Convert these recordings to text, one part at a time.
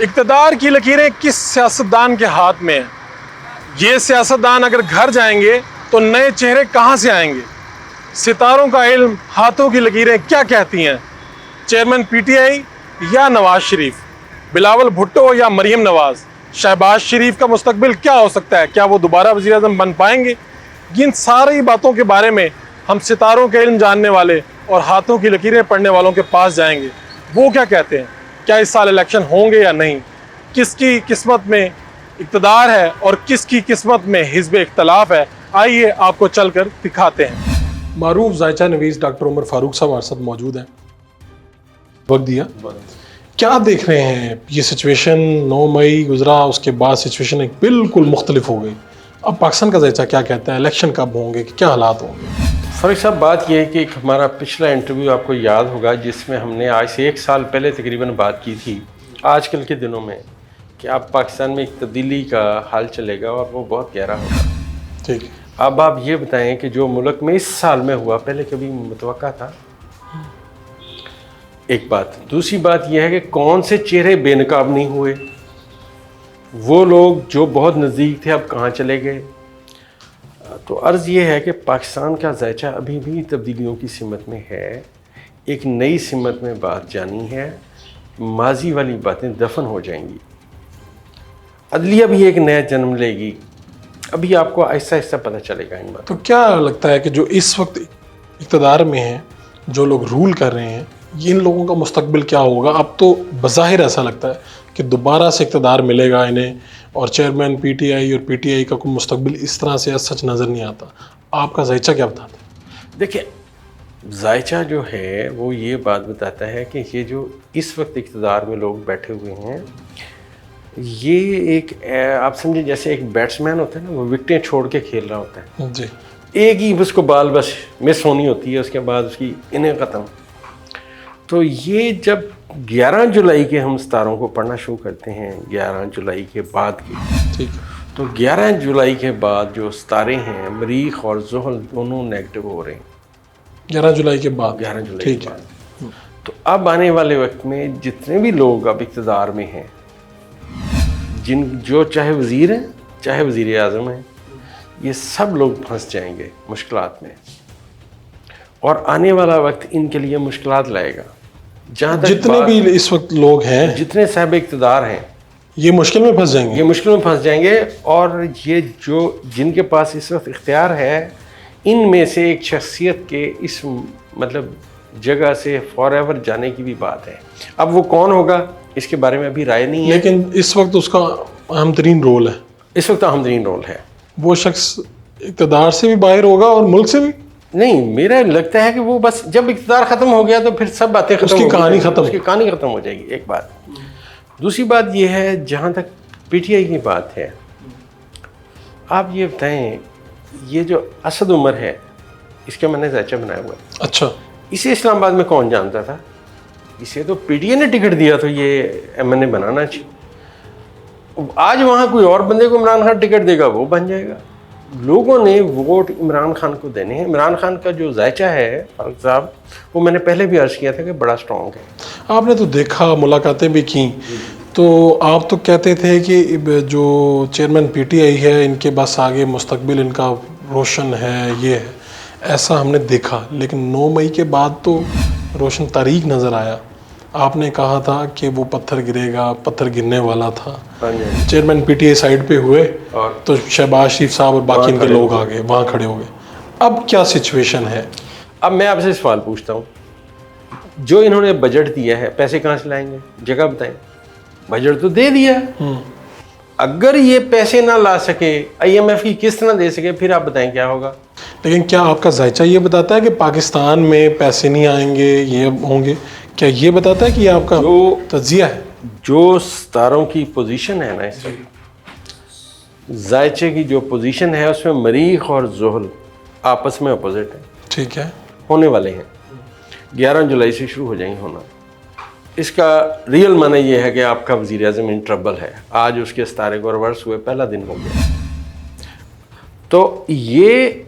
इक़्तिदार की लकीरें किस सियासतदान के हाथ में हैं? ये सियासतदान अगर घर जाएंगे तो नए चेहरे कहाँ से आएंगे? सितारों का इल्म, हाथों की लकीरें क्या कहती हैं? चेयरमैन पीटीआई या नवाज शरीफ, बिलावल भुट्टो या मरीम नवाज, शहबाज शरीफ का मुस्तकबिल क्या हो सकता है? क्या वो दोबारा वज़ीर आज़म बन पाएंगे? इन सारी बातों के बारे में हम सितारों के इल्म जानने वाले और हाथों की लकीरें पढ़ने वालों के पास जाएंगे। वो क्या कहते हैं? क्या इस साल इलेक्शन होंगे या नहीं? किसकी किस्मत में इक़्तिदार है और किसकी किस्मत में हिज़्ब इख्तलाफ है? आइए आपको चलकर दिखाते हैं। मारूफ जायचा नवीस डॉक्टर उमर फारूक साहब हमारे साथ मौजूद हैं। वक्त दिया, क्या देख रहे हैं? ये सिचुएशन 9 मई गुजरा, उसके बाद सिचुएशन एक बिल्कुल मुख्तलिफ हो गई। अब पाकिस्तान का जायचा क्या कहता है? इलेक्शन कब होंगे, क्या हालात होंगे? फारूक साहब, बात यह है कि हमारा पिछला इंटरव्यू आपको याद होगा जिसमें हमने आज से 1 साल पहले तकरीबन बात की थी आजकल के दिनों में कि अब पाकिस्तान में एक तब्दीली का हाल चलेगा और वो बहुत गहरा होगा। ठीक है। अब आप ये बताएं कि जो मुल्क में इस साल में हुआ पहले कभी मुतवक्का था? एक बात। दूसरी बात यह है कि कौन से चेहरे बेनकाब नहीं हुए? वो लोग जो बहुत नज़दीक थे अब कहाँ चले गए? तो अर्ज़ ये है कि पाकिस्तान का जायचा अभी भी तब्दीलियों की सिमत में है। एक नई सिमत में बात जानी है। माजी वाली बातें दफन हो जाएंगी। अदलिया भी एक नया जन्म लेगी। अभी आपको आहिस्ता आहिस्ता पता चलेगा इन बातों। तो क्या लगता है कि जो इस वक्त इक़्तिदार में हैं, जो लोग रूल कर रहे हैं, इन लोगों का मुस्तकबिल क्या होगा? अब तो बज़ाहिर ऐसा लगता है कि दोबारा से इक़्तिदार मिलेगा इन्हें और चेयरमैन पीटीआई और पीटीआई का कोई मुस्तकबिल इस तरह से सच नज़र नहीं आता। आपका जायचा क्या बताता है? देखिए, जायचा जो है वो ये बात बताता है कि ये जो इस वक्त इक़्तिदार में लोग बैठे हुए हैं, ये एक आप समझे जैसे एक बैट्समैन होता है ना, वो विकेटें छोड़ के खेल रहा होता है जी। एक ही उसको बाल बस मिस होनी होती है, उसके बाद उसकी इनिंग ख़त्म। तो ये जब 11 जुलाई के हम सितारों को पढ़ना शुरू करते हैं, 11 जुलाई के बाद के, ठीक है, तो 11 जुलाई के बाद जो सितारे हैं मरीख और ज़ुहल दोनों नेगेटिव हो रहे हैं। 11 जुलाई के बाद? 11 जुलाई ठीक के है। बाद। तो अब आने वाले वक्त में जितने भी लोग अब इक़्तिदार में हैं, जो चाहे वज़ीर हैं चाहे वज़ीर आज़म हैं, ये सब लोग फंस जाएंगे मुश्किलात में और आने वाला वक्त इनके लिए मुश्किलात लाएगा। जहाँ तक जितने भी इस वक्त लोग हैं, जितने साहब इक़्तिदार हैं, ये मुश्किल में फंस जाएंगे। ये मुश्किल में फंस जाएंगे और ये जो जिनके पास इस वक्त इख्तियार है, इनमें से एक शख्सियत के इस मतलब जगह से फॉरएवर जाने की भी बात है। अब वो कौन होगा इसके बारे में अभी राय नहीं है, लेकिन इस वक्त उसका अहम तरीन रोल है। इस वक्त अहम तरीन रोल है। वो शख्स इक़्तिदार से भी बाहर होगा और मुल्क से भी नहीं, मेरा लगता है कि वो बस जब इक़्तिदार ख़त्म हो गया तो फिर सब बातें खत्म, उसकी कहानी खत्म, उसकी कहानी ख़त्म हो जाएगी। एक बात। दूसरी बात ये है, जहाँ तक पीटीआई की बात है, आप ये बताएं, ये जो असद उमर है, इसका मैंने जायचा बनाया हुआ है। अच्छा। इसे इस्लामाबाद में कौन जानता था? इसे तो पीटीआई ने टिकट दिया, तो ये एमएनए बनाना चाहिए। आज वहाँ कोई और बंदे को इमरान खान टिकट देगा, वो बन जाएगा। लोगों ने वोट इमरान खान को देने हैं। इमरान खान का जो जायचा है फारूक साहब, वो मैंने पहले भी अर्ज़ किया था कि बड़ा स्ट्रॉन्ग है। आपने तो देखा, मुलाकातें भी की, तो आप तो कहते थे कि जो चेयरमैन पीटीआई है, इनके बस आगे मुस्तकबिल इनका रोशन है, ये है, ऐसा हमने देखा। लेकिन 9 मई के बाद तो रोशन तारीख नज़र आया। आपने कहा था कि वो पत्थर गिरेगा, पत्थर गिरने वाला था। चेयरमैन पीटीआई साइड पे हुए और तो शहबाज शरीफ साहब और बाकी इनके लोग आ गए, वहाँ खड़े हो गए। अब क्या सिचुएशन है? अब मैं आपसे सवाल पूछता हूँ, जो इन्होंने बजट दिया है, पैसे कहाँ से लाएंगे? जगह बताएं। बजट तो दे दिया, अगर ये पैसे ना ला सके, IMF की किस्त ना दे सके, फिर आप बताएं क्या होगा? लेकिन क्या आपका जायचा ये बताता है कि पाकिस्तान में पैसे नहीं आएंगे, ये होंगे? क्या ये बताता है कि ये आपका जो तज्जिया है? जो सितारों की पोजीशन है ना, इस जायचे की जो पोजीशन है, उसमें मरीख और ज़ुहल आपस में अपोजिट है। ठीक है। होने वाले हैं, 11 जुलाई से शुरू हो जाएंगे होना। इसका रियल माना ये है कि आपका वज़ीर आज़म इन ट्रबल है। आज उसके सितारे को रिवर्स हुए पहला दिन हो गया। तो ये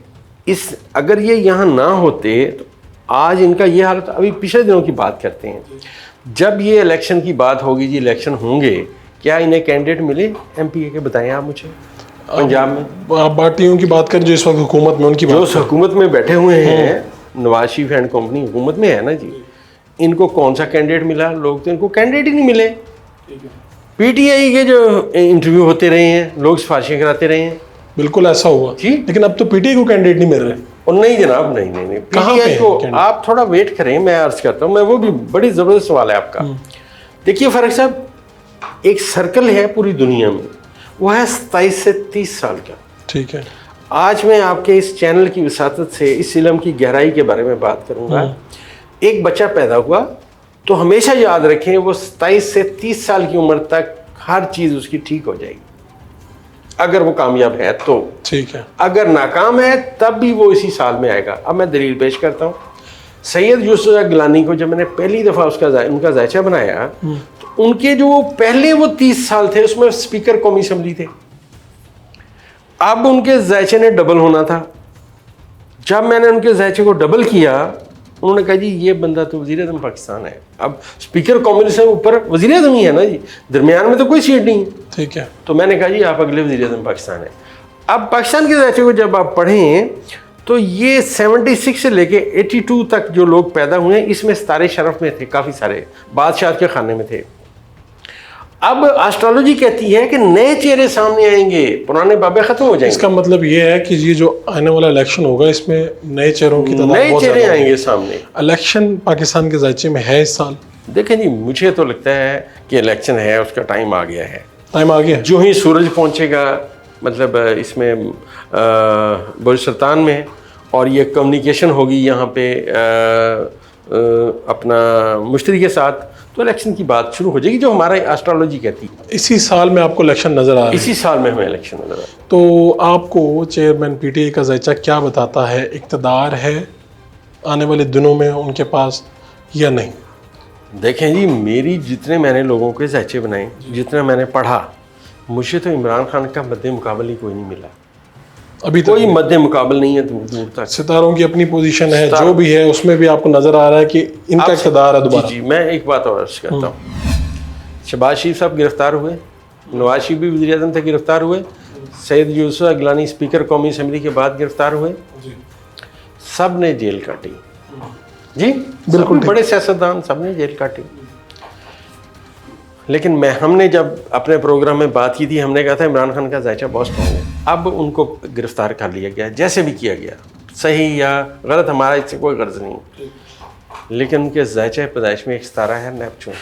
अगर ये यहाँ ना होते तो आज इनका ये हालत। अभी पिछले दिनों की बात करते हैं, जब ये इलेक्शन की बात होगी, जी इलेक्शन होंगे, क्या इन्हें कैंडिडेट मिले MPA के, बताएं आप मुझे। पंजाब में आप पार्टियों की बात करें जो इस वक्त हुकूमत में, उनकी जो बात हुकूमत में बैठे हुए हैं, नवाज शरीफ एंड कंपनी हुकूमत में है ना जी, इनको कौन सा कैंडिडेट मिला? लोग तो इनको कैंडिडेट ही नहीं मिले। PTI के जो इंटरव्यू होते रहे हैं, लोग सिफारिशें कराते रहे हैं। बिल्कुल ऐसा हुआ जी। लेकिन अब तो PTI को कैंडिडेट नहीं मिल रहे। और नहीं जनाब, नहीं नहीं नहीं, कहाँ पे PTI हैं को कैंडिडेट? आप थोड़ा वेट करें, मैं अर्ज करता हूँ। मैं वो भी बड़ी ज़बरदस्त सवाल है आपका। देखिए फारूक साहब, एक सर्कल है पूरी दुनिया में, वो है 27 से 30 साल का। ठीक है। आज मैं आपके इस चैनल की विसातत से इस इल्म की गहराई के बारे में बात करूंगा। एक बच्चा पैदा हुआ तो हमेशा याद रखें वो 27 से 30 साल की उम्र तक हर चीज़ उसकी ठीक हो जाएगी, अगर वो कामयाब है तो। ठीक है। अगर नाकाम है तब भी वो इसी साल में आएगा। अब मैं दलील पेश करता हूँ। सैयद यूसुफ गिलानी को जब मैंने पहली दफ़ा उनका जायचा बनाया तो उनके जो पहले वो 30 साल थे उसमें स्पीकर कौमी असम्बली थे। अब उनके जायचे ने डबल होना था। जब मैंने उनके जायचे को डबल किया, उन्होंने कहा जी ये बंदा तो वज़ीर आज़म पाकिस्तान है। अब स्पीकर कौमी से ऊपर वज़ीर आज़म ही है ना जी, दरमियान में तो कोई सीट नहीं है। ठीक है। तो मैंने कहा जी आप अगले वज़ीर आज़म पाकिस्तान है। अब पाकिस्तान के जायचे को जब आप पढ़ें तो ये 76 से लेके 82 तक जो लोग पैदा हुए हैं, इसमें सितारे शरफ में थे, काफ़ी सारे बादशाह के खाने में थे। अब एस्ट्रोलॉजी कहती है कि नए चेहरे सामने आएंगे, पुराने बाबे खत्म हो जाएंगे। इसका मतलब ये है कि ये जो आने वाला इलेक्शन होगा इसमें नए चेहरों की तादाद नए बहुत चेहरे ज़्यादा आएंगे सामने। इलेक्शन पाकिस्तान के जायचे में है इस साल? देखें जी, मुझे तो लगता है कि इलेक्शन है, उसका टाइम आ गया है। टाइम आ गया। जो ही सूरज पहुंचेगा, मतलब इसमें बलूचिस्तान में, और ये कम्युनिकेशन होगी यहाँ पे अपना मुश्तरी के साथ, तो इलेक्शन की बात शुरू हो जाएगी, जो हमारा एस्ट्रोलॉजी कहती है। इसी साल में आपको इलेक्शन नजर आ रहा है? इसी साल में हमें इलेक्शन नजर आ रहा है। तो आपको चेयरमैन PTI का जायचा क्या बताता है? इक़्तिदार है आने वाले दिनों में उनके पास या नहीं? देखें जी, मेरी जितने मैंने लोगों के जायचे बनाए, जितना मैंने पढ़ा, मुझे तो इमरान खान का मद्दे मुकाबल ही कोई नहीं मिला। अभी तक कोई मद्दे मुकाबल नहीं है दूर दूर तक। सितारों की अपनी पोजीशन है, जो भी है उसमें भी आपको नजर आ रहा है कि इनका इक़्तिदार है दोबारा। जी, मैं एक बात और अर्ज करता हूँ। शहबाज शरीफ साहब गिरफ्तार हुए, नवाज शरीफ भी वज़ीर आज़म थे, गिरफ्तार हुए। सैयद यूसुफ गिलानी स्पीकर कौमी असम्बली के बाद गिरफ्तार हुए। सब ने जेल काटी जी, बिल्कुल बड़े सियासतदान, सब ने जेल काटी। लेकिन हमने जब अपने प्रोग्राम में बात की थी, हमने कहा था इमरान खान का जायचा बहुत स्ट्रॉन्ग है। अब उनको गिरफ्तार कर लिया गया, जैसे भी किया गया, सही या गलत हमारा इससे कोई गर्ज नहीं। लेकिन उनके जायचा पैदाइश में एक सितारा है, नेपचून।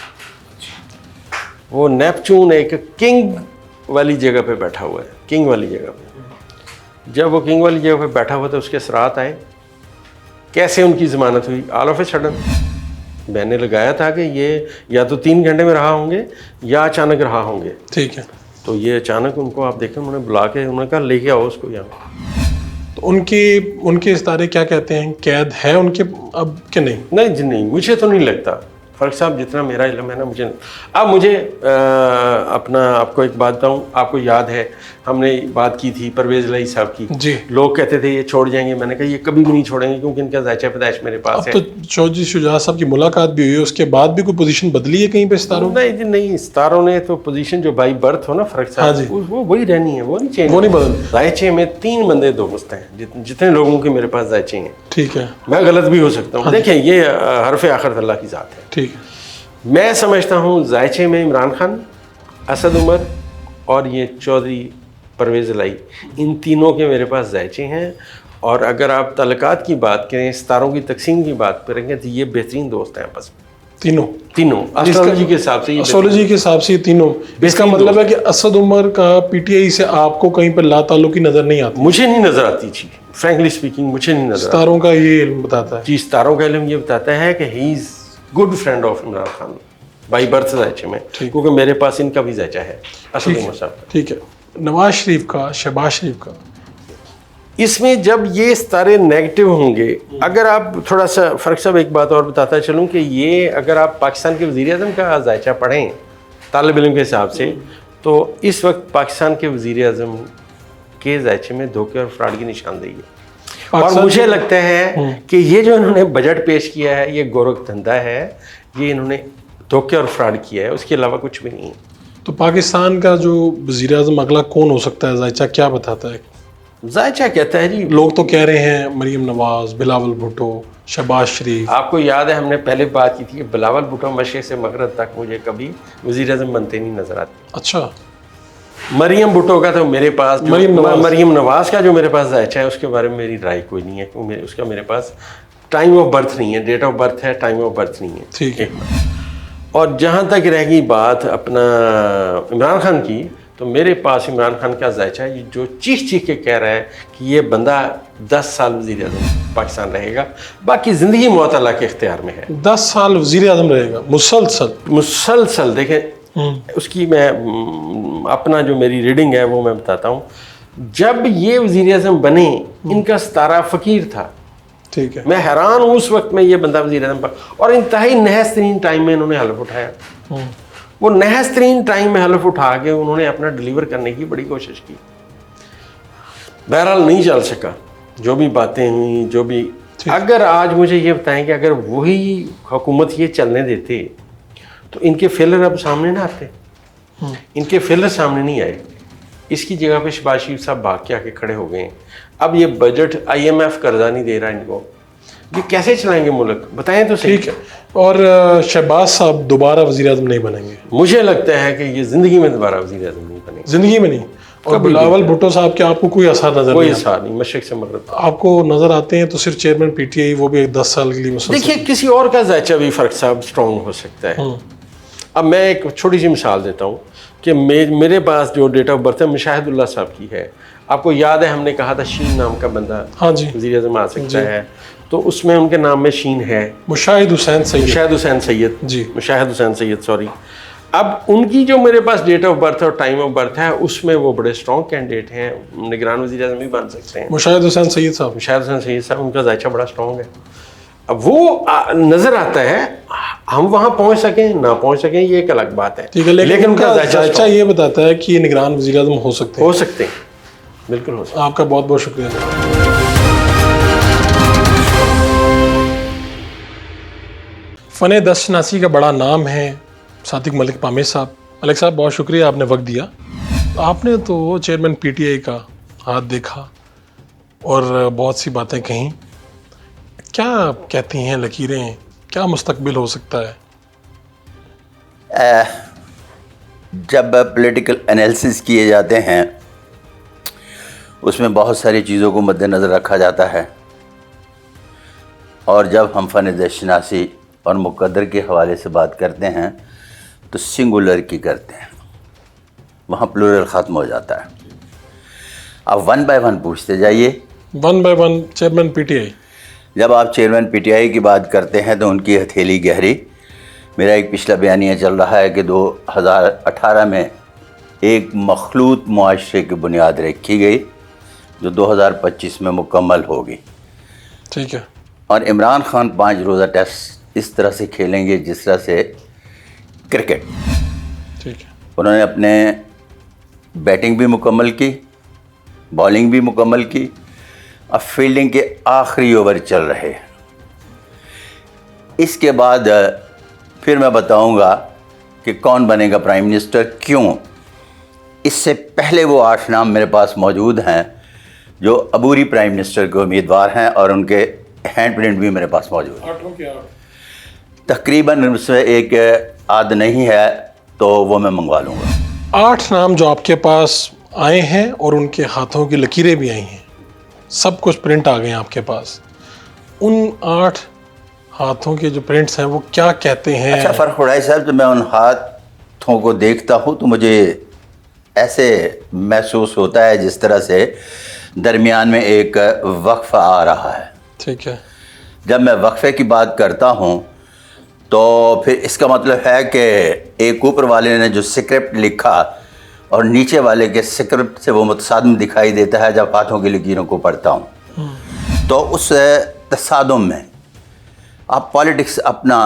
वो नेपचून एक किंग वाली जगह पे बैठा हुआ है, किंग वाली जगह पे। जब वो किंग वाली जगह पे बैठा हुआ तो उसके सराहत आए। कैसे उनकी ज़मानत हुई? ऑल ऑफ ए सडन मैंने लगाया था कि ये या तो 3 घंटे में रहा होंगे या अचानक रहा होंगे। ठीक है। तो ये अचानक उनको आप देखें, उन्होंने बुला के उन्होंने कहा लेके आओ उसको यहाँ। तो उनके सितारे क्या कहते हैं, कैद है उनके अब कि नहीं? नहीं जी नहीं, मुझे तो नहीं लगता। फ़र्क साहब, जितना मेरा इल्म है ना, मुझे अब मुझे अपना आपको एक बात बताऊँ। आपको याद है हमने बात की थी परवेज़ इलाही साहब की जी। लोग कहते थे ये छोड़ जाएंगे, मैंने कहा ये कभी भी नहीं छोड़ेंगे, क्योंकि इनका जायचा पैदाइश मेरे पास है। तो चौधरी शुजा साहब की मुलाकात भी हुई है, उसके बाद भी कोई पोजीशन बदली है कहीं पे सितारों? नहीं जी नहीं, सितारों ने तो पोजीशन जो बाई बर्थ हो ना फ़र्क साहब, हाँ जी, वो वही रहनी है, वो नहीं चेंज, वो नहीं बदल। जायचे में 3 बंदे दोस्त हैं, जितने लोगों के मेरे पास जायचे हैं। ठीक है। मैं गलत भी हो सकता हूँ। देखिए ये हरफ आखिर अल्लाह की ज़ात है। ठीक है। मैं समझता हूँ जायचे में इमरान खान, असद उमर और ये चौधरी परवेज़ इलाही, इन तीनों के मेरे पास जायचे हैं। और अगर आप तलकात की बात करें, सितारों की तकसीम की बात करेंगे, तो ये बेहतरीन दोस्त हैं आपस में, तीनों एस्ट्रोलॉजी के हिसाब से। एस्ट्रोलॉजी के हिसाब से तीनों। इसका मतलब है कि असद उमर का PTI से आपको कहीं पर लाताल्लुकी नजर नहीं आती? मुझे नहीं नजर आती जी, फ्रैंकली स्पीकिंग मुझे नहीं नजर। सितारों का ये इल्म बताता है? जी, सितारों का इल्म ये बताता है कि he is good friend of Imran Khan by birth जायचे में, क्योंकि मेरे पास इनका भी जायचा है, असद उमर साहब का। ठीक है। नवाज शरीफ का, शहबाज शरीफ का, इसमें जब ये सितारे नेगेटिव होंगे, अगर आप थोड़ा सा फ़र्क साहब एक बात और बताता चलूँ कि ये अगर आप पाकिस्तान के वज़ीर आज़म का जायचा पढ़ें तालिब इल्म के हिसाब से, तो इस वक्त पाकिस्तान के वज़ीर आज़म के जायचे में धोखे और फ्रॉड की निशानदेही है। और मुझे लगता है कि ये जो इन्होंने बजट पेश किया है, ये गोरख धंधा है, ये इन्होंने धोखे और फ्रॉड किया है, उसके अलावा कुछ भी नहीं है। तो पाकिस्तान का जो वज़ीर आज़म अगला कौन हो सकता है, जायचा क्या बताता है? जायचा कहता है जी, लोग तो कह रहे हैं मरीम नवाज, बिलावल भुट्टो, शहबाज शरीफ। आपको याद है हमने पहले बात की थी कि बिलावल भुट्टो मशरिक़ से मगरब तक मुझे कभी वज़ीर आज़म बनते नहीं नजर आते। अच्छा, मरीम भुट्टो का तो मेरे पास मरीम नवाज का जो मेरे पास जायचा है उसके बारे में मेरी राय कोई नहीं है, उसका मेरे पास टाइम ऑफ बर्थ नहीं है, डेट ऑफ बर्थ है, टाइम ऑफ बर्थ नहीं है। ठीक है। और जहाँ तक रहेगी बात अपना इमरान खान की, तो मेरे पास इमरान खान का जायचा है जो चीख चीख के कह रहा है कि ये बंदा 10 साल वज़ीर आज़म पाकिस्तान रहेगा, बाकी ज़िंदगी मौत अल्लाह के इख्तियार में है। 10 साल वज़ीर आज़म रहेगा मुसलसल देखें, उसकी मैं अपना जो मेरी रीडिंग है वो मैं बताता हूँ। जब ये वज़ीर आज़म बने, इनका सतारा फ़कीर था। ठीक है। मैं हैरान हूँ उस वक्त में ये बंदा वज़ीर आज़म पर, और इंतहाई नहस तरीन टाइम में इन्होंने हलफ उठाया। वो नहस तरीन टाइम में हलफ उठा के उन्होंने अपना डिलीवर करने की बड़ी कोशिश की, बहरहाल नहीं चल सका। जो भी बातें हुई, जो भी, अगर आज मुझे ये बताएं कि अगर वही हुकूमत ये चलने देते तो इनके फेलर अब सामने ना आते। इनके फेलर सामने नहीं आए, इसकी जगह पे शहबाज शरीफ साहब भाग के आके खड़े हो गए हैं। अब ये बजट IMF कर्जा नहीं दे रहा इनको, ये कैसे चलाएंगे मुल्क, बताएं तो सही। ठीक है। और शहबाज साहब दोबारा वज़ीर आज़म नहीं बनेंगे? मुझे लगता है कि ये ज़िंदगी में दोबारा वज़ीर आज़म नहीं बनेंगे, ज़िंदगी में नहीं। और बिलावल भुट्टो साहब के आपको कोई असर नजर कोई नहीं असर नहीं, मशरिक़ से मगरब आपको नजर आते हैं तो सिर्फ चेयरमैन PTI, वो भी 10 साल के लिए मुसलसल। देखिए, किसी और का जायचा भी फ़र्क साहब स्ट्रॉन्ग हो सकता है। अब मैं एक छोटी सी मिसाल देता हूँ कि मेरे पास जो डेट ऑफ बर्थ है मुशाहिदुल्लाह साहब की है। आपको याद है हमने कहा था शीन नाम का बंदा हाँ जी वज़ीर आज़म आ सकता है, तो उसमें उनके नाम में शीन है, मुशाहिद हुसैन सैयद जी, मुशाहिद हुसैन सैयद, सॉरी। अब उनकी जो मेरे पास डेट ऑफ बर्थ और टाइम ऑफ बर्थ है, उसमें वो बड़े स्ट्रॉन्ग कैंडिडेट हैं, निगरान वज़ीर आज़म भी बन सकते हैं। मुशाहिद हुसैन सैयद साहब, उनका जायचा बड़ा स्ट्रॉन्ग है। अब वो नजर आता है, हम वहां पहुंच सकें ना पहुंच सकें ये एक अलग बात है। ठीक है, लेकिन उनका जायचा ये बताता है कि ये निगरान वज़ीर आज़म हो सकते हैं। बिल्कुल हो सकते हैं। आपका बहुत बहुत शुक्रिया। फ़न दस्तशनासी का बड़ा नाम है सादिक मलिक पामेह साहब। मलिक साहब, बहुत शुक्रिया, आपने वक्त दिया। आपने तो चेयरमैन PTI का हाथ देखा और बहुत सी बातें कहीं, क्या कहती हैं लकीरें, क्या मुस्तकबिल हो सकता है? जब पॉलिटिकल एनालिसिस किए जाते हैं उसमें बहुत सारी चीज़ों को मद्देनज़र रखा जाता है, और जब हम फ़न दस्तशनासी और मुक़द्दर के हवाले से बात करते हैं तो सिंगुलर की करते हैं, वहाँ प्लूरल ख़त्म हो जाता है। अब 1 बाय 1 पूछते जाइए। 1 बाय 1 चेयरमैन PTI। जब आप चेयरमैन PTI की बात करते हैं तो उनकी हथेली गहरी। मेरा एक पिछला बयानिया चल रहा है कि 2018 में एक मखलूत मुआशरे की बुनियाद रखी गई जो 2025 में मुकम्मल होगी। ठीक है। और इमरान खान 5 रोज़ा टेस्ट इस तरह से खेलेंगे जिस तरह से क्रिकेट। ठीक है। उन्होंने अपने बैटिंग भी मुकम्मल की, बॉलिंग भी मुकम्मल की, अब फील्डिंग के आखिरी ओवर चल रहे हैं। इसके बाद फिर मैं बताऊंगा कि कौन बनेगा प्राइम मिनिस्टर, क्यों। इससे पहले वो 8 नाम मेरे पास मौजूद हैं जो अबूरी प्राइम मिनिस्टर के उम्मीदवार हैं और उनके हैंड प्रिंट भी मेरे पास मौजूद है। 8 के 8 तकरीबन उसमें एक आध नहीं है तो वो मैं मंगवा लूँगा। 8 नाम जो आपके पास आए हैं और उनके हाथों की लकीरें भी आई हैं, सब कुछ प्रिंट आ गए हैं आपके पास। उन 8 हाथों के जो प्रिंट्स हैं वो क्या कहते हैं? अच्छा फ़र्क उड़ाई साहब, जब मैं उन हाथों को देखता हूँ तो मुझे ऐसे महसूस होता है जिस तरह से दरमियान में एक वक्फ़ा आ रहा है। ठीक है। जब मैं वक्फ़े की बात करता हूँ तो फिर इसका मतलब है कि एक ऊपर वाले ने जो स्क्रिप्ट लिखा और नीचे वाले के स्क्रिप्ट से वो मुतसादम दिखाई देता है जब हाथों की लकीरों को पढ़ता हूँ। तो उस तसादुम में अब पॉलिटिक्स अपना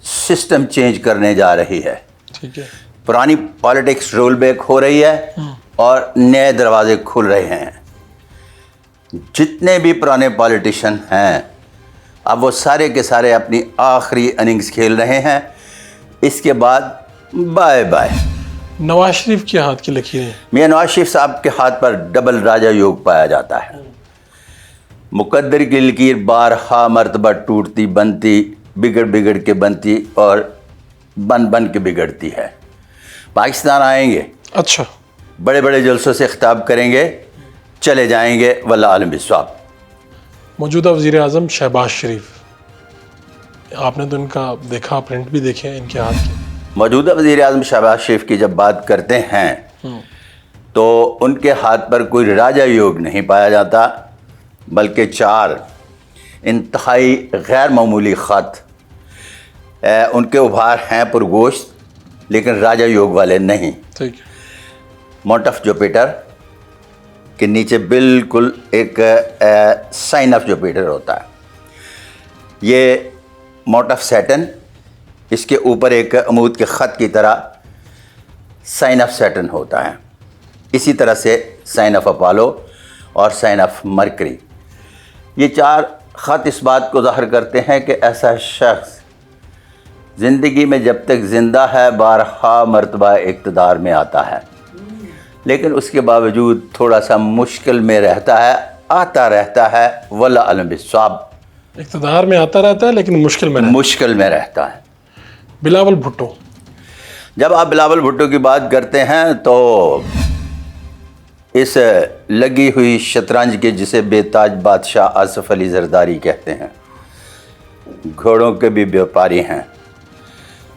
सिस्टम चेंज करने जा रही है। ठीक है। पुरानी पॉलिटिक्स रोल बैक हो रही है और नए दरवाजे खुल रहे हैं। जितने भी पुराने पॉलिटिशियन हैं अब वो सारे के सारे अपनी आखिरी इनिंग्स खेल रहे हैं। इसके बाद बाय बाय। नवाज शरीफ के हाथ की लकीरें। मियां नवाज शरीफ साहब के हाथ पर डबल राजा योग पाया जाता है। मुकद्दर की लकीर बारहा मर्तबा टूटती बनती, बिगड़ बिगड़ के बनती और बन बन के बिगड़ती है। पाकिस्तान आएंगे, अच्छा, बड़े बड़े जलसों से खिताब करेंगे, चले जाएंगे, वल्लाह आलम बिस्वाब। मौजूदा वज़ीर आज़म शहबाज शरीफ, आपने तो इनका देखा, प्रिंट भी देखे हैं इनके हाथ के। मौजूदा वज़ीर आज़म शहबाज शरीफ की जब बात करते हैं तो उनके हाथ पर कोई राजा योग नहीं पाया जाता, बल्कि 4 इंतहाई गैर मामूली ख़त उनके उभार हैं पुरगोश्त, लेकिन राजा योग वाले नहीं। ठीक है। माउंट ऑफ जुपिटर के नीचे बिल्कुल एक साइन ऑफ जुपिटर होता है। ये माउंट ऑफ सैटर्न, इसके ऊपर एक अमूद के ख़त की तरह साइन ऑफ सैटर्न होता है। इसी तरह से साइन ऑफ अपोलो और साइन ऑफ मरकरी। ये 4 ख़त इस बात को ज़ाहिर करते हैं कि ऐसा शख्स ज़िंदगी में जब तक ज़िंदा है बारहा मरतबा इक़्तिदार में आता है, लेकिन उसके बावजूद थोड़ा सा मुश्किल में रहता है, आता रहता है, वल्लाह आलम बिस्वाब। इक़्तिदार में आता रहता है लेकिन मुश्किल में रहता है। बिलावल भुट्टो, जब आप बिलावल भुट्टो की बात करते हैं तो इस लगी हुई शतरंज के, जिसे बेताज बादशाह आसिफ अली जरदारी कहते हैं, घोड़ों के भी व्यापारी हैं,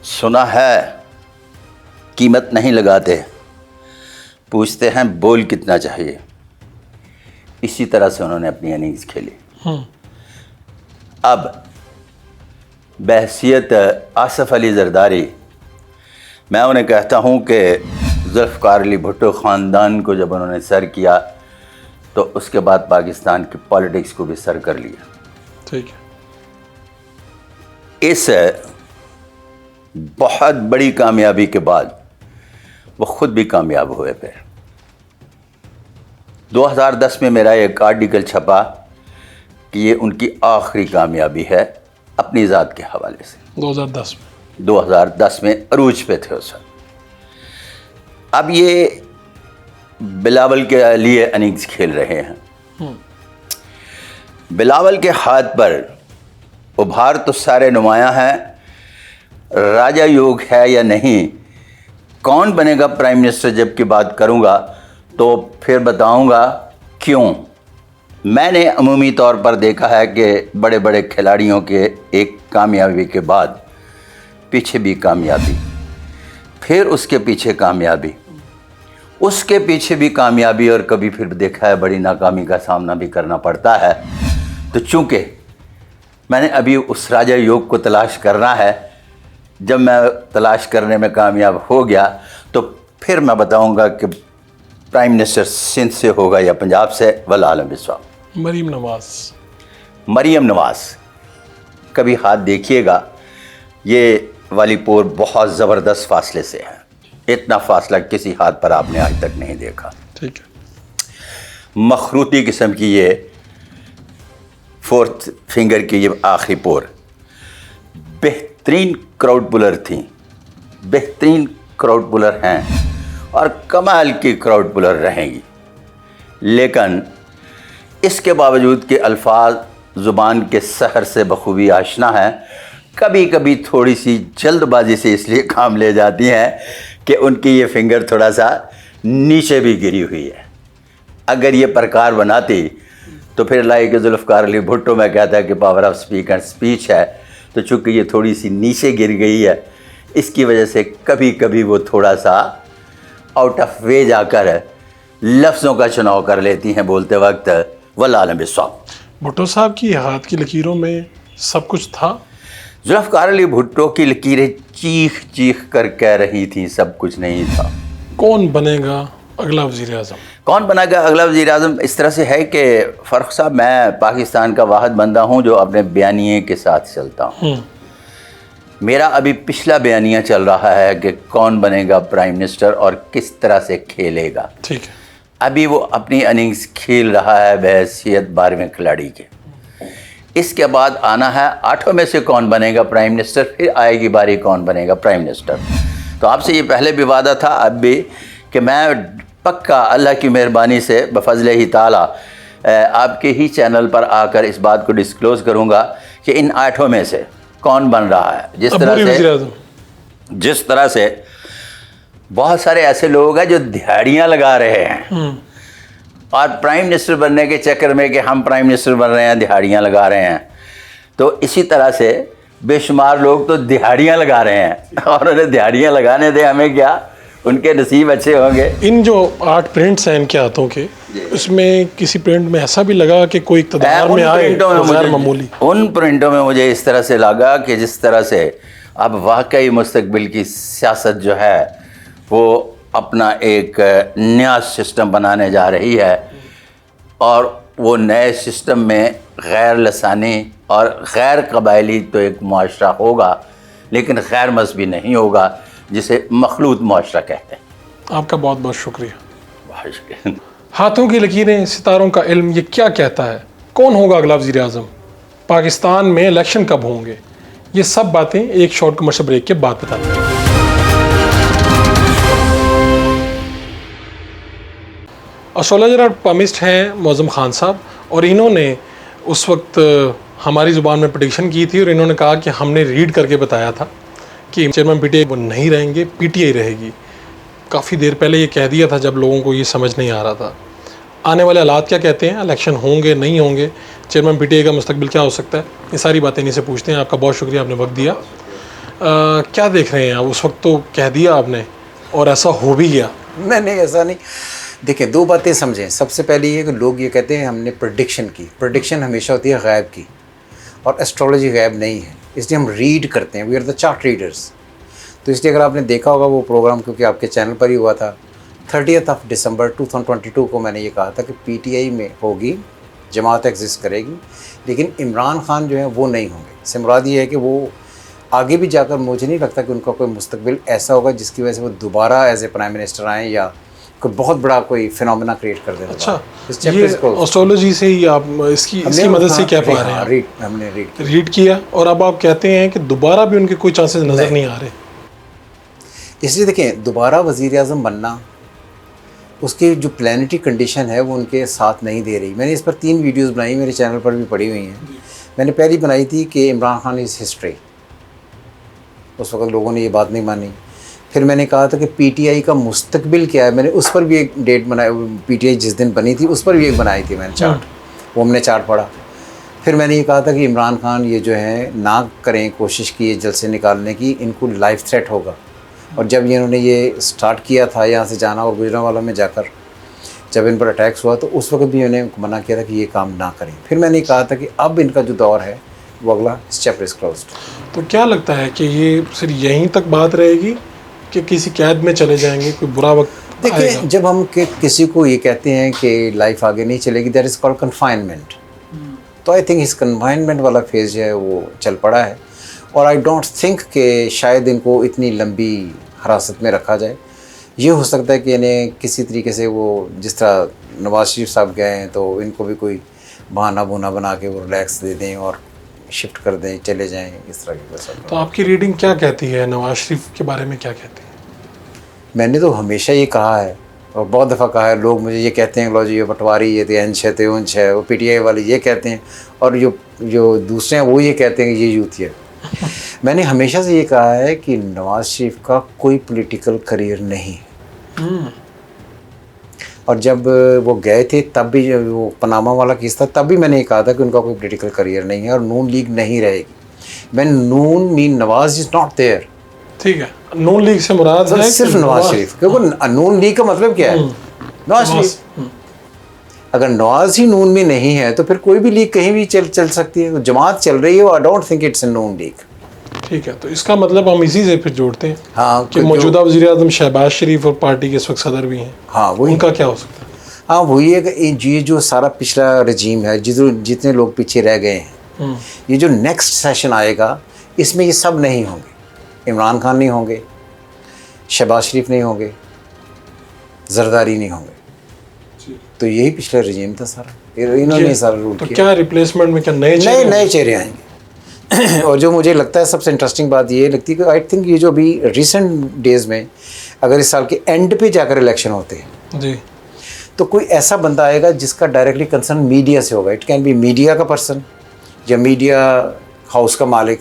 सुना है कीमत नहीं लगाते, पूछते हैं बोल कितना चाहिए। इसी तरह से उन्होंने अपनी इनिंग्स खेली। अब बहसियत आसिफ अली जरदारी, मैं उन्हें कहता हूँ कि ज़ुल्फ़िकार अली भुट्टो ख़ानदान को जब उन्होंने सर किया तो उसके बाद पाकिस्तान की पॉलिटिक्स को भी सर कर लिया। ठीक है। इस बहुत बड़ी कामयाबी के बाद वो ख़ुद भी कामयाब हुए। फिर 2010 में मेरा एक आर्टिकल छपा कि ये उनकी आखिरी कामयाबी है अपनी ज़ात के हवाले से। 2010 में अरूज पे थे उस वक्त। अब ये बिलावल के लिए इनिंग्स खेल रहे हैं। बिलावल के हाथ पर उभार तो सारे नुमायां हैं, राजा योग है या नहीं, कौन बनेगा प्राइम मिनिस्टर जब की बात करूंगा तो फिर बताऊंगा क्यों। मैंने अमूमी तौर पर देखा है कि बड़े बड़े खिलाड़ियों के एक कामयाबी के बाद पीछे भी कामयाबी, फिर उसके पीछे कामयाबी, उसके पीछे भी कामयाबी, और कभी फिर देखा है बड़ी नाकामी का सामना भी करना पड़ता है। तो चूँकि मैंने अभी उस राजा योग को तलाश करना है, जब मैं तलाश करने में कामयाब हो गया तो फिर मैं बताऊंगा कि प्राइम मिनिस्टर सिंध से होगा या पंजाब से, वल्लाह आलम बिस्वाब। मरीम नवाज कभी हाथ देखिएगा, ये वाली पोर बहुत ज़बरदस्त फासले से है, इतना फासला किसी हाथ पर आपने आज तक नहीं देखा। ठीक है। मखरूती किस्म की ये 4th फिंगर की ये आखिरी पोर बेहतरीन क्राउड पुलर थी, बेहतरीन क्राउड पुलर हैं और कमाल की क्राउड पुलर रहेंगी। लेकिन इसके बावजूद कि अल्फाज ज़ुबान के सहर से बखूबी आशना है, कभी कभी थोड़ी सी जल्दबाजी से इसलिए काम ले जाती हैं कि उनकी ये फिंगर थोड़ा सा नीचे भी गिरी हुई है। अगर ये प्रकार बनाती तो फिर लाइक ज़ुल्फ़िकार अली भुट्टो में कहता है कि power of speak and speech है, तो चूँकि ये थोड़ी सी नीचे गिर गई है, इसकी वजह से कभी कभी वो थोड़ा सा आउट ऑफ वे जाकर लफ्ज़ों का चुनाव कर लेती हैं बोलते वक्त, वल्लाह आलम बिस्वाब। भुट्टो साहब की हाथ की लकीरों में सब कुछ था। ज़ुल्फ़िकार अली भुट्टो की लकीरें चीख चीख कर कह रही थी सब कुछ नहीं था। कौन बनेगा अगला वज़ीर आज़म? कौन बनेगा अगला वज़ीर आज़म इस तरह से है कि फ़र्क साहब, मैं पाकिस्तान का वाहिद बंदा हूँ जो अपने बयानिए के साथ चलता हूँ। मेरा अभी पिछला बयानिया चल रहा है कि कौन बनेगा प्राइम मिनिस्टर और किस तरह से खेलेगा। ठीक है। अभी वो अपनी इनिंग्स खेल रहा है बहैसियत 12वें खिलाड़ी के। इसके बाद आना है 8 में से कौन बनेगा प्राइम मिनिस्टर, फिर आएगी बारी कौन बनेगा प्राइम मिनिस्टर। तो आपसे ये पहले भी वादा था, अब भी, कि मैं पक्का अल्लाह की मेहरबानी से बफज़ल ही ताला आपके ही चैनल पर आकर इस बात को डिस्क्लोज़ करूँगा कि इन 8 में से कौन बन रहा है। जिस तरह से बहुत सारे ऐसे लोग हैं जो दिहाड़ियाँ लगा रहे हैं और प्राइम मिनिस्टर बनने के चक्कर में कि हम प्राइम मिनिस्टर बन रहे हैं, दिहाड़ियाँ लगा रहे हैं, तो इसी तरह से बेशुमार लोग तो दिहाड़ियाँ लगा रहे हैं और उन्हें दिहाड़ियाँ लगाने दें, हमें क्या, उनके नसीब अच्छे होंगे। इन जो 8 प्रिंट्स हैं इनके हाथों के, उसमें किसी प्रिंट में ऐसा भी लगा कि कोई इक़्तिदार में आए गैर मामूली? उन प्रिंटों में मुझे इस तरह से लगा कि जिस तरह से अब वाकई मुस्तकबिल की सियासत जो है वो अपना एक नया सिस्टम बनाने जा रही है और वो नए सिस्टम में गैर लसानी और गैर कबायली तो एक मुआशरा होगा, लेकिन गैर मजहबी नहीं होगा, जिसे मखलूत मुआशरा कहते हैं। आपका बहुत बहुत शुक्रिया। बहुत शुक्रिया। हाथों की लकीरें, सितारों का इल्म, ये क्या कहता है? कौन होगा अगला वज़ीर आज़म? पाकिस्तान में इलेक्शन कब होंगे? ये सब बातें एक शॉर्ट कमर्शियल ब्रेक के बाद बताते हैं। एस्ट्रोलॉजर और पामिस्ट हैं मौज़म खान साहब, और इन्होंने उस वक्त हमारी ज़ुबान में प्रेडिक्शन की थी और इन्होंने कहा कि हमने रीड करके बताया था कि चेयरमैन पीटीआई वो नहीं रहेंगे, पीटीआई रहेगी। काफ़ी देर पहले ये कह दिया था जब लोगों को ये समझ नहीं आ रहा था। आने वाले हालात क्या कहते हैं? इलेक्शन होंगे, नहीं होंगे? चेयरमैन पीटीआई का मुस्तकबिल क्या हो सकता है? ये सारी बातें इन्हीं से पूछते हैं। आपका बहुत शुक्रिया, आपने वक्त दिया। क्या देख रहे हैं आप? उस वक्त तो कह दिया आपने और ऐसा हो भी गया। नहीं, ऐसा नहीं। देखिए, 2 बातें समझें। सबसे पहले ये कि लोग ये कहते हैं हमने प्रेडिक्शन की। प्रेडिक्शन हमेशा होती है गैब की, और एस्ट्रोलॉजी गैब नहीं है, इसलिए हम रीड करते हैं। We are the chart readers. तो इसलिए अगर आपने देखा होगा वो प्रोग्राम, क्योंकि आपके चैनल पर ही हुआ था, 30 दिसंबर 2022 को मैंने ये कहा था कि पीटीआई में होगी, जमात एग्जिस्ट करेगी, लेकिन इमरान खान जो है वो नहीं होंगे। इससे मुराद ये है कि वो आगे भी जाकर, मुझे नहीं लगता कि उनका कोई मुस्तकबिल ऐसा होगा जिसकी वजह से वो दोबारा एज ए प्राइम मिनिस्टर आएँ या कोई बहुत बड़ा कोई फिनोमेना क्रिएट कर दें। अच्छा, ये एस्ट्रोलॉजी से ही आप इसकी मदद से क्या पा रहे हैं? हमने रीड किया, और अब आप कहते हैं कि दोबारा भी उनके कोई चांसेस नज़र नहीं आ रहे। इसलिए देखें, दोबारा वज़ीर आज़म बनना, उसकी जो प्लानिटरी कंडीशन है वो उनके साथ नहीं दे रही। मैंने इस पर 3 वीडियोस बनाई, मेरे चैनल पर भी पड़ी हुई हैं। मैंने पहली बनाई थी कि इमरान खान इज़ हिस्ट्री। उस वक्त लोगों ने ये बात नहीं मानी। फिर मैंने कहा था कि पीटीआई का मुस्तकबिल क्या है, मैंने उस पर भी एक डेट बनाई। पीटीआई जिस दिन बनी थी उस पर भी एक बनाई थी मैंने चार्ट, वो हमने चार्ट पढ़ा। फिर मैंने ये कहा था कि इमरान खान ये जो है ना करें कोशिश की जेल से निकालने की, इनको लाइफ थ्रेट होगा। और जब इन्होंने ये स्टार्ट किया था यहाँ से जाना और गुजरांवाला में जाकर जब इन पर अटैक्स हुआ, तो उस वक्त भी मैंने मना किया था कि ये काम ना करें। फिर मैंने कहा था कि अब इनका जो दौर है वो अगला चैप्टर इज क्लोज्ड। तो क्या लगता है कि ये सिर्फ यहीं तक बात रहेगी कि किसी कैद में चले जाएंगे, कोई बुरा वक्त देखिए आएगा? जब हम किसी को ये कहते हैं कि लाइफ आगे नहीं चलेगी, दैट इज़ कॉल्ड कन्फाइनमेंट। तो आई थिंक इस कन्फाइनमेंट वाला फेज़ जो है वो चल पड़ा है, और आई डोंट थिंक कि शायद इनको इतनी लंबी हिरासत में रखा जाए। ये हो सकता है कि इन्हें किसी तरीके से वो जिस तरह नवाज शरीफ साहब गए हैं तो इनको भी कोई बहाना बुना बना के वो रिलैक्स दे दें और शिफ्ट कर दें, चले जाएं, इस तरह की वजह। तो आपकी रीडिंग क्या कहती है? नवाज शरीफ के बारे में क्या कहती है? मैंने तो हमेशा ये कहा है और बहुत दफ़ा कहा है। लोग मुझे ये कहते हैं लो जी ये पटवारी, ये अंश है, तो अंश है, वो पीटीआई वाले ये कहते हैं, और जो दूसरे हैं वो ये कहते हैं कि ये यूथ है। मैंने हमेशा से ये कहा है कि नवाज शरीफ का कोई पॉलिटिकल करियर नहीं है। और जब वो गए थे तब भी, जब वो पनामा वाला केस था तब भी मैंने ये कहा था कि उनका कोई पॉलिटिकल करियर नहीं है और नून लीग नहीं रहेगी। मैं Noon mean Nawaz is not there. ठीक है, नून लीग से मुराद है सिर्फ नवाज शरीफ, क्योंकि नून लीग का मतलब क्या है? नवाज शरीफ। अगर नवाज ही नून में नहीं है तो फिर कोई भी लीग कहीं भी चल सकती है। तो जमात चल रही है, I don't think it's a Noon league. ठीक है, तो इसका मतलब हम इसी से फिर जोड़ते हैं हाँ कि मौजूदा वज़ीर आज़म शहबाज शरीफ और पार्टी के इस वक्त सदर भी हैं। हाँ वही, उनका क्या हो सकता है? हाँ वही है कि ये जो सारा पिछला रजीम है, जितने लोग पीछे रह गए हैं, ये जो नेक्स्ट सेशन आएगा इसमें ये सब नहीं होंगे। इमरान खान नहीं होंगे, शहबाज शरीफ नहीं होंगे, जरदारी नहीं होंगे। तो यही पिछला रजीम था सारा, इन्होंने सारा रूल तो किया। क्या रिप्लेसमेंट में क्या नए चेहरे आएंगे? और जो मुझे लगता है सबसे इंटरेस्टिंग बात ये लगती है कि आई थिंक ये जो अभी रिसेंट डेज़ में अगर इस साल के एंड पे जाकर इलेक्शन होते हैं जी, तो कोई ऐसा बंदा आएगा जिसका डायरेक्टली कंसर्न मीडिया से होगा। इट कैन बी मीडिया का पर्सन या मीडिया हाउस का मालिक,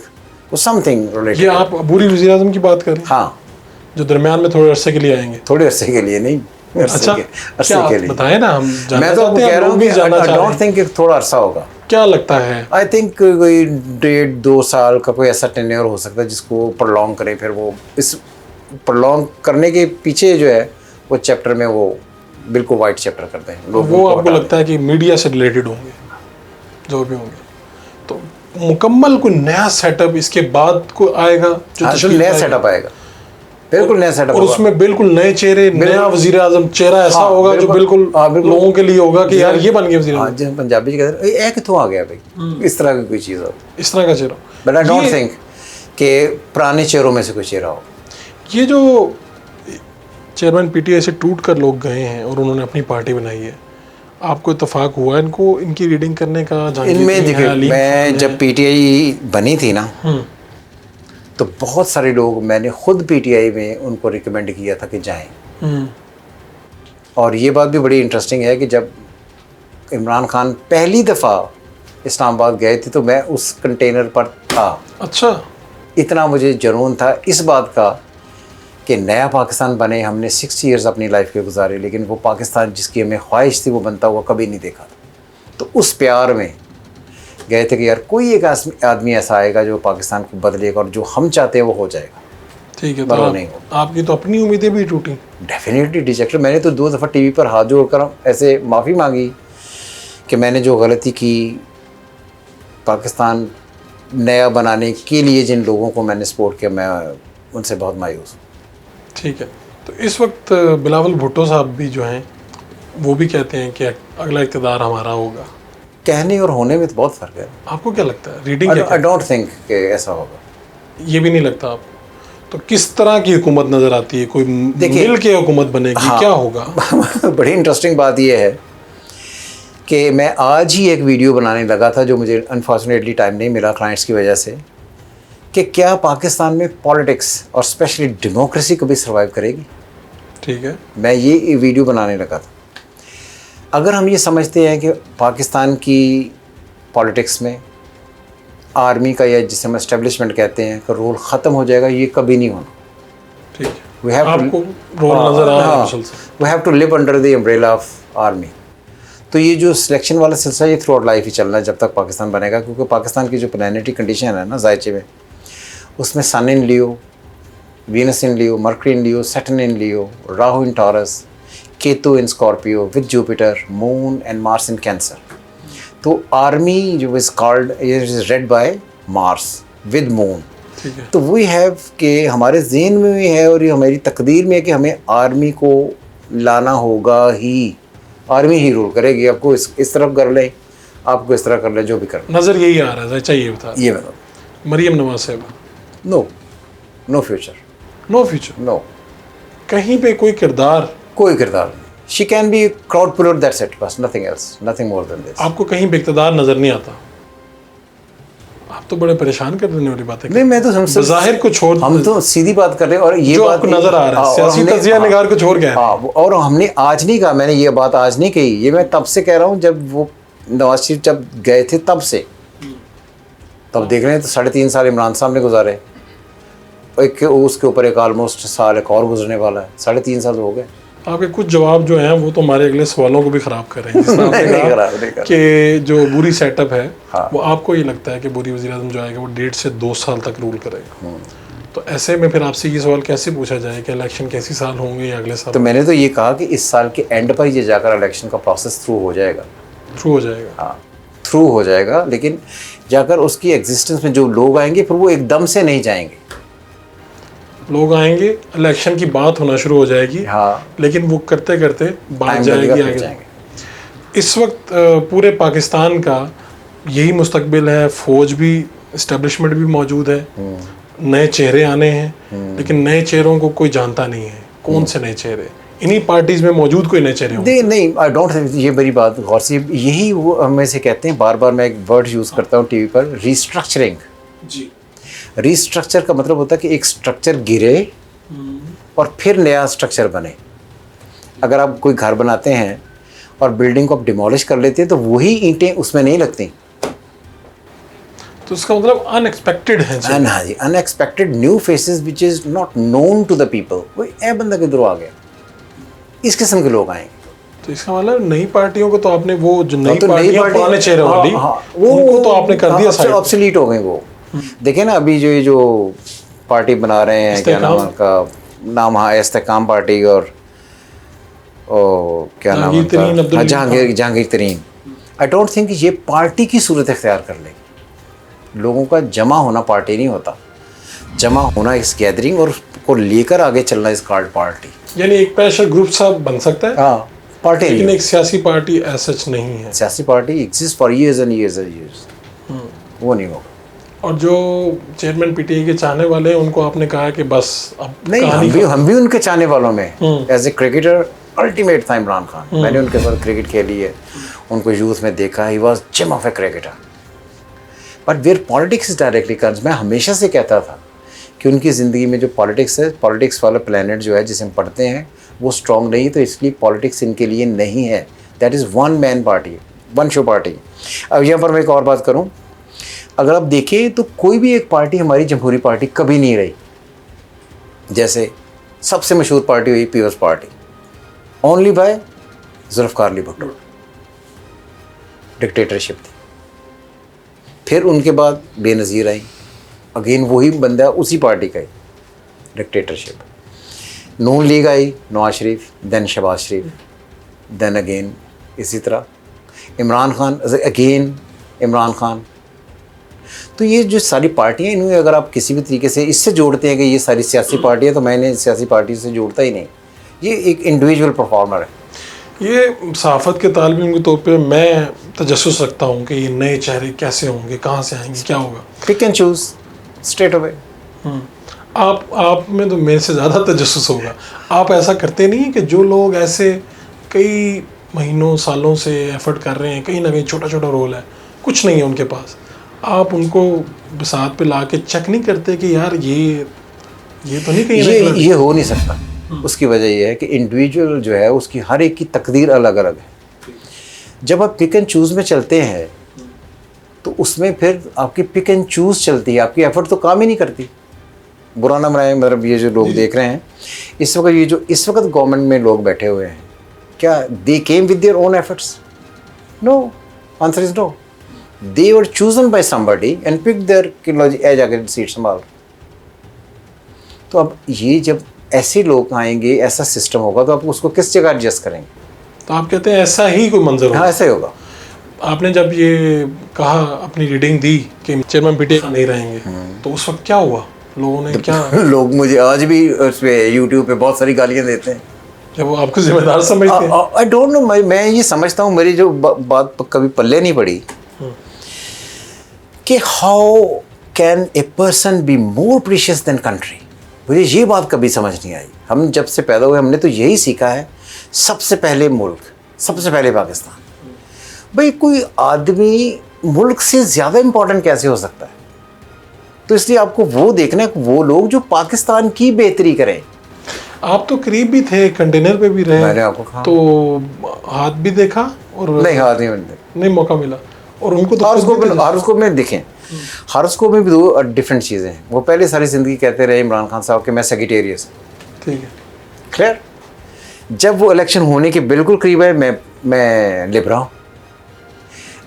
वो समथिंग ये रिलेटेड। आप अबूरी वज़ीर आज़म की बात कर रहे हैं, हाँ, जो दरमियान में थोड़े अरसे के लिए आएंगे। थोड़े अरसे के लिए नहीं, अच्छा, अरसे क्या के लिए बताएं ना, हम जानना मैं तो आपको चाहते हैं, कह रहा लोग हूँ भी कि जानना आई चाह रहे डोंट हैं। थिंक कि थोड़ा अरसा होगा। क्या लगता है? आई थिंक कोई 1.5-2 साल का कोई ऐसा टेन्योर हो सकता है जिसको प्रलॉन्ग करें। फिर वो इस प्रलॉन्ग करने के पीछे जो है वो चैप्टर में वो बिल्कुल वाइट चैप्टर करते हैं लोग। वो आपको लगता है कि मीडिया से रिलेटेड होंगे जो भी होंगे, तो मुकम्मल कोई नया सेटअप इसके बाद को आएगा जो तशरीफ नया लाएगा? सेटअप आएगा, बिल्कुल नया सेटअप और होगा। उसमें बिल्कुल नए चेहरे, नया वजीर आजम चेहरा ऐसा हाँ, होगा जो बिल्कुल बिल्कुल लोगों के लिए होगा कि यार ये बन गया वजीर हाँ, आजम, जैसे पंजाबी जी कहते हैं एक तो आ गया भाई, इस तरह की कोई चीज़ हो। इस तरह का चेहरा। बट आई डोंट ये- थिंक कि पुराने चेहरों में से कोई चेहरा हो। ये जो चेयरमैन पीटीआई से टूट कर लोग गए हैं और उन्होंने अपनी पार्टी बनाई है, आपको इत्तेफाक हुआ इनको इनकी रीडिंग करने का? जहांगीर इनमें सिंह है, देखिए, अली मैं खान जब है। पीटीआई बनी थी ना, हम्म, तो बहुत सारे लोग, मैंने खुद पीटीआई में उनको रिकमेंड किया था कि जाएं। हम्म, और ये बात भी बड़ी इंटरेस्टिंग है कि जब इमरान खान पहली दफ़ा इस्लामाबाद गए थे तो मैं उस कंटेनर पर था। अच्छा, इतना मुझे जुनून था इस बात का कि नया पाकिस्तान बने। हमने 60 इयर्स अपनी लाइफ के गुजारे, लेकिन वो पाकिस्तान जिसकी हमें ख्वाहिश थी वो बनता हुआ कभी नहीं देखा था। तो उस प्यार में गए थे कि यार कोई एक आदमी ऐसा आएगा जो पाकिस्तान को बदलेगा और जो हम चाहते हैं वो हो जाएगा। ठीक है। तो बरो नहीं हो। आपकी तो अपनी उम्मीदें भी टूटी। Definitely dejected. मैंने तो 2 दफ़ा टीवी पर हाथ जोड़कर ऐसे माफ़ी मांगी कि मैंने जो गलती की, पाकिस्तान नया बनाने के लिए जिन लोगों को मैंने सपोर्ट किया, मैं उनसे बहुत मायूस हूँ। ठीक है। तो इस वक्त बिलावल भुट्टो साहब भी जो हैं वो भी कहते हैं कि अगला इक़्तिदार हमारा होगा। कहने और होने में तो बहुत फ़र्क है। आपको क्या लगता है? रीडिंग क्या आई डोंट थिंक कि ऐसा होगा। ये भी नहीं लगता आपको? तो किस तरह की हुकूमत नज़र आती है? कोई देखिए, मिल के हुकूमत बनेगी? हाँ, क्या होगा? बड़ी इंटरेस्टिंग बात यह है कि मैं आज ही एक वीडियो बनाने लगा था जो मुझे अनफॉर्चुनेटली टाइम नहीं मिला क्लाइंट्स की वजह से, कि क्या पाकिस्तान में पॉलिटिक्स और स्पेशली डेमोक्रेसी कभी सर्वाइव करेगी। ठीक है। मैं ये वीडियो बनाने लगा था। अगर हम ये समझते हैं कि पाकिस्तान की पॉलिटिक्स में आर्मी का, या जिसे हम एस्टेब्लिशमेंट कहते हैं, का रोल ख़त्म हो जाएगा, ये कभी नहीं होना। ठीक है। We have to- आपको रोल नज़र आ रहा है मुसलसल? We have to live under the umbrella of army. तो ये जो सिलेक्शन वाला सिलसिला ये थ्रू आउट लाइफ ही चलना है जब तक पाकिस्तान बनेगा, क्योंकि पाकिस्तान की जो प्लानिटरी कंडीशन है ना जायचे में, उसमें sun in Leo, Venus in Leo, Mercury in Leo, Saturn in Leo, Rahu in Taurus, Ketu in Scorpio with Jupiter, moon and Mars in Cancer. तो आर्मी जो is called, is red by Mars with moon. ठीक है। तो we have कि हमारे ज़हन में भी है और ये हमारी तकदीर में है कि हमें आर्मी को लाना होगा ही। आर्मी ही रूल करेगी। आपको इस तरफ कर ले, आपको इस तरह कर ले, जो भी कर नज़र यही आ रहा है, चाहिए बता। ले। ये मतलब Maryam Nawaz sahab, no future, no future, no कहीं पे कोई किरदार कोई किरदार नहीं। She can be crowd puller, that's it, बस nothing else, nothing more than this. आपको कहीं पे इक़्तिदार नज़र नहीं आता? आप तो बड़े परेशान कर देने वाली बातें नहीं, मैं तो हमसे ज़ाहिर को छोड़, हम तो सीधी बात कर रहे हैं। और ये जो बात आपको नज़र आ रहा है, और सियासी हमने- तज्जिया निगार को छोड़ गया है। हाँ, और हमने आज नहीं कहा, मैंने ये बात आज नहीं कही, ये मैं तब से कह रहा हूँ जब वो नवाज शरीफ जब गए थे तब से। तब देख रहे हैं तो 3.5 साल इमरान साहब ने गुजारे, एक उसके ऊपर एक ऑलमोस्ट साल एक और गुजरने वाला है। 3.5 साल हो गए। आपके कुछ जवाब जो हैं वो तो हमारे अगले सवालों को भी ख़राब कर रहे हैं। जिस तरह आपने नहीं कहा खराब, नहीं खराब। कि जो बुरी सेटअप है, हाँ। वो आपको ये लगता है कि बुरी वज़ीर आज़म जो आएगा वो 1.5 से 2 साल तक रूल करेगा। तो ऐसे में फिर आपसे ये सवाल कैसे पूछा जाए कि इलेक्शन कैसी साल होंगे या अगले साल तो मैंने तो ये कहा कि इस साल के एंड पर ये जाकर इलेक्शन का प्रोसेस थ्रू हो जाएगा। थ्रू हो जाएगा? हाँ, थ्रू हो जाएगा, लेकिन जाकर उसकी एग्जिस्टेंस में जो लोग आएंगे फिर वो एकदम से नहीं जाएंगे। लोग आएंगे, इलेक्शन की बात होना शुरू हो जाएगी। हाँ, लेकिन वो करते करते बात टाइम जाएगी लगेगा, फिर आगे। जाएंगे। इस वक्त पूरे पाकिस्तान का यही मुस्तकबिल है। फौज भी, इस्टेब्लिशमेंट भी मौजूद है, नए चेहरे आने हैं, लेकिन नए चेहरों को कोई जानता नहीं है। कौन से नए चेहरे? इन्हीं पार्टीज में मौजूद कोई नए चेहरे होंगे? नहीं, आई डोंट, ये बड़ी बात गौर से, यही वो हमें से कहते हैं, बार बार मैं एक वर्ड यूज़ करता हूँ टीवी पर, रिस्ट्रक्चरिंग। जी। रीस्ट्रक्चर का मतलब होता है कि एक स्ट्रक्चर गिरे और फिर नया स्ट्रक्चर बने। अगर आप कोई घर बनाते हैं और बिल्डिंग को आप डिमोलिश कर लेते हैं तो वही ईंटें उसमें नहीं लगती। तो इसका मतलब अनएक्सपेक्टेड है जी। हाँ जी, unexpected new faces which is not known to the people. कोई ए बंदा किधरों आ गया, इस किस्म के लोग आएंगे। तो इसका मतलब नई पार्टियों को तो आपने वो जो नई तो पार्टियां पार्टी- पुराने चेहरे वाली वो उनको तो आपने कर दिया साइड। ऑब्सोलीट हो गए वो। देखे ना अभी जो पार्टी बना रहे हैं, क्या नाम उनका नाम, हाँ इस्तेकाम पार्टी, और क्या नाम जहांगीर तरीन, उनका, अब्दुल हाँ, जहांगीर तरीन। आई डोंट थिंक ये पार्टी की सूरत इख्तियार कर लेगी। लोगों का जमा होना पार्टी नहीं होता, जमा होना इस गैदरिंग और को लेकर आगे चलना इस कार्ड पार्टी। यानी एक पैशा ग्रुप सा बन सकता है, हाँ पार्टी लेकिन नहीं। एक सियासी पार्टी ऐसा नहीं है। सियासी party exist for years and years and years, वो नहीं होगा। और जो चेयरमैन पीटीआई के चाहने वाले हैं उनको आपने कहा कि बस अब नहीं, कहानी हम भी उनके चाहने वालों में एज ए क्रिकेटर अल्टीमेट था इमरान खान। मैंने उनके साथ क्रिकेट खेली है, उनको यूथ में देखा, he was gem of a cricketer. But where politics is directly कर्ज, मैं हमेशा से कहता था कि उनकी ज़िंदगी में जो पॉलिटिक्स है, पॉलिटिक्स वाला प्लेनेट जो है जिसे हम पढ़ते हैं वो स्ट्रॉन्ग नहीं, तो इसलिए पॉलिटिक्स इनके लिए नहीं है। That is one man party, one show party. अब यहाँ पर मैं एक और बात करूँ, अगर आप देखें तो कोई भी एक पार्टी हमारी जमहूरी पार्टी कभी नहीं रही। जैसे सबसे मशहूर पार्टी हुई people's party, only by Zulfikar Ali Bhutto, dictatorship थी। फिर उनके बाद बेनज़ीर आई, अगेन वही बंदा उसी पार्टी का ही, डिक्टेटरशिप। नून लीग आई, नवाज शरीफ, देन शहबाज शरीफ, देन अगेन इसी तरह इमरान खान, अगेन इमरान खान। तो ये जो सारी पार्टियाँ, इन्हें अगर आप किसी भी तरीके से इससे जोड़ते हैं कि ये सारी सियासी पार्टियाँ, तो मैंने सियासी पार्टी से जोड़ता ही नहीं। ये एक इंडिविजुअल परफॉर्मर है। ये सहाफ़त के तालिब के तौर पे मैं तजस्सुस रखता हूँ कि ये नए चेहरे कैसे होंगे, कहाँ से आएंगे, क्या होगा। Pick and choose straight away. आप में तो मेरे से ज़्यादा तजस्सुस होगा। आप ऐसा करते नहीं हैं कि जो लोग ऐसे कई महीनों सालों से एफर्ट कर रहे हैं, कहीं ना कहीं छोटा छोटा रोल है, कुछ नहीं है उनके पास, आप उनको साथ पे ला के चेक नहीं करते कि यार ये तो नहीं कहीं ये हो नहीं सकता। उसकी वजह ये है कि इंडिविजुअल जो है उसकी हर एक की तकदीर अलग अलग है। जब आप पिक एंड चूज़ में चलते हैं तो उसमें फिर आपकी पिक एंड चूज़ चलती है, आपकी एफर्ट तो काम ही नहीं करती। बुरा ना मनाएं, मतलब ये जो लोग देख रहे हैं इस वक्त, ये जो इस वक्त गवर्नमेंट में लोग बैठे हुए हैं, क्या they came with their own efforts? No, answer is no. They were chosen by somebody and pick their कि लो जी ए जाकर सीट संभाल। तो अब ये जब ऐसे लोग आएंगे, ऐसा सिस्टम होगा, तो आप उसको किस जगह एडजस्ट करेंगे? तो आप कहते हैं ऐसा ही कोई मंजर होगा। हाँ, ऐसा ही होगा। आपने जब ये कहा, अपनी रीडिंग दी कि चेयरमैन पीटीआई नहीं रहेंगे, तो उस वक्त क्या हुआ? लोगों ने क्या लोग मुझे आज भी उस पे यूट्यूब पे बहुत सारी गालियाँ देते हैं। जब वो आपको जिम्मेदार समझते हैं? आई डोंट नो, मैं ये समझता हूँ, मेरी जो बात कभी पल्ले नहीं पड़ी कि how can a person be more precious than country. मुझे ये बात कभी समझ नहीं आई। हम जब से पैदा हुए हमने तो यही सीखा है, सबसे पहले मुल्क, सबसे पहले पाकिस्तान। भाई कोई आदमी मुल्क से ज़्यादा इम्पोर्टेंट कैसे हो सकता है? तो इसलिए आपको वो देखना है, वो लोग जो पाकिस्तान की बेहतरी करें। आप तो करीब भी थे, कंटेनर पे भी रहे, मैंने आपको कहा तो हाथ भी देखा और नहीं, हाथ नहीं मैंने नहीं मौका मिला। और उनको तो हारस्कोप में देखें, हारस्कोप में भी दो डिफरेंट चीज़ें हैं। वो पहले सारी ज़िंदगी कहते रहे इमरान खान साहब कि मैं सेक्रेटेरियस, ठीक है, क्लियर। जब वो इलेक्शन होने के बिल्कुल करीब है, मैं लिबरा हूँ।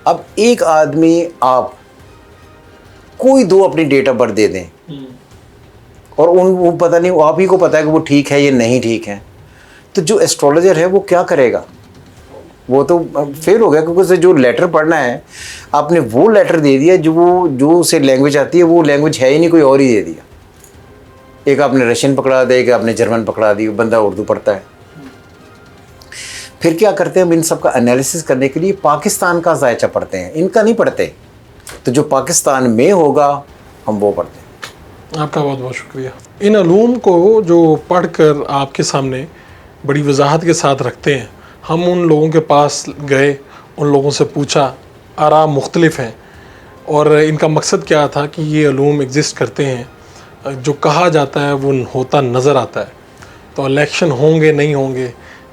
अब एक आदमी, आप कोई दो अपनी डेट ऑफ बर्थ दे दें और वो पता नहीं, आप ही को पता है कि वो ठीक है या नहीं ठीक है, तो जो एस्ट्रोलॉजर है वो क्या करेगा? वो तो फेल हो गया, क्योंकि उसे जो लेटर पढ़ना है आपने वो लेटर दे दिया, जो उसे लैंग्वेज आती है वो लैंग्वेज है ही नहीं, कोई और ही दे दिया। एक आपने रशियन पकड़ा दिया, एक आपने जर्मन पकड़ा दी, बंदा उर्दू पढ़ता है। फिर क्या करते हैं हम इन सब का एनालिसिस करने के लिए पाकिस्तान का जायचा पढ़ते हैं, इनका नहीं पढ़ते। तो जो पाकिस्तान में होगा हम वो पढ़ते हैं। आपका बहुत बहुत शुक्रिया। इन अलूम को जो पढ़कर आपके सामने बड़ी वजाहत के साथ रखते हैं, हम उन लोगों के पास गए, उन लोगों से पूछा, आरा मुख्तलिफ हैं और इनका मकसद क्या था कि ये उलूम एग्जिस्ट करते हैं, जो कहा जाता है वो होता नज़र आता है। तो इलेक्शन होंगे नहीं होंगे,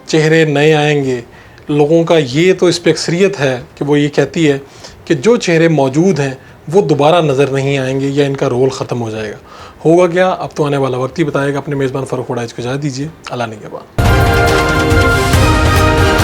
चेहरे नए आएंगे, लोगों का ये तो इस पर अक्सरियत है कि वो ये कहती है कि जो चेहरे मौजूद हैं वो दोबारा नज़र नहीं आएंगे या इनका रोल ख़त्म हो जाएगा। होगा क्या, अब तो आने वाला वक्त ही बताएगा। अपने मेज़बान फ़ारूक वड़ाइच को इजाज़त दीजिए। अल्लाह निगहबान।